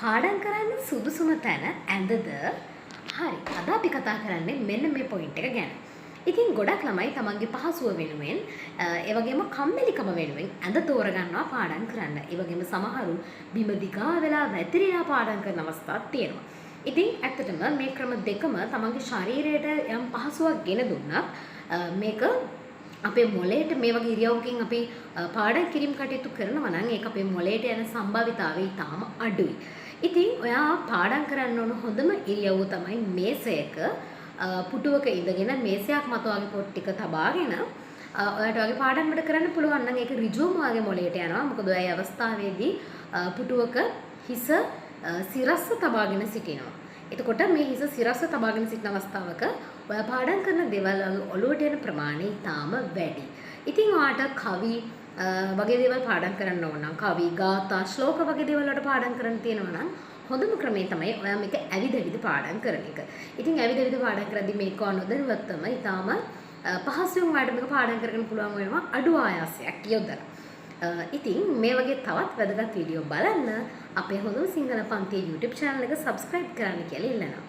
පාඩම් කරන්න සුදුසුම තැන ඇඳද? හරි. අද අපි කතා කරන්නේ මෙන්න මේ පොයින්ට් එක ගැන. ඉතින් ගොඩක් ළමයි තමන්ගේ පහසුව වෙනුවෙන් ඒ වගේම කම්මැලිකම වෙනුවෙන් ඇඳ තෝරගන්නවා පාඩම් කරන්න. ඒ වගේම සමහරු බිම දිගා වෙලා වැතිරිලා පාඩම් කරන අවස්ථාත් තියෙනවා. ඉතින් ඇත්තටම මේ ක්‍රම දෙකම තමන්ගේ ශරීරයට යම් පහසුවක් ගෙන දුන්නා මේක අපේ මොළයට මේ වගේ ඉරියව්වකින් අපි පාඩම් කිරීම කටයුතු කරනවා නම් ඒක අපේ මොළයට යන සම්භාවිතාවය ඉතාම අඩුයි. ඉතින් ඔයා පාඩම් කරන්න ඕන හොඳම ඉරියව්ව තමයි මේසයක පුටුවක ඉඳගෙන මේසයක් මත වගේ පොත් ටික තබාගෙන ඔයාට වගේ පාඩම් වල කරන්න පුළුවන් නම් ඒක ඍජුවම වගේ මොළයට යනවා. මොකද ඔය අවස්ථාවේදී පුටුවක හිස සිරස්ව තබාගෙන සිටිනවා. එතකොට මේ හිස සිරස්ව තබාගෙන සිටින අවස්ථාවක ඔයා පාඩම් කරන දේවල් ඔලුවට එන ප්‍රමාණය ඉතාම වැඩි. ඉතින් ඔයාට කවි වගේ දේවල් පාඩම් කරන්න ඕන නම් කවි, ගාථා, ශ්ලෝක වගේ දේවල් වලට පාඩම් කරන්න තියෙනවා නම් හොඳම ක්‍රමය තමයි ඔයා මේක ඇවිද ඇවිද පාඩම් කරන එක. ඉතින් ඇවිද ඇවිද පාඩම් කරද්දී මේක නොදැනුවත්වම ඉතාම පහසුවෙන් ඔයාලට මේක පාඩම් කරගෙන පුළුවන් වෙනවා අඩු ආයාසයක් යොදලා. ඉතින් මේ වගේ තවත් වැදගත් වීඩියෝ බලන්න අපේ හොඳම සිංහල පන්තියේ YouTube channel එක subscribe කරන්න කියලා ඉල්ලනවා.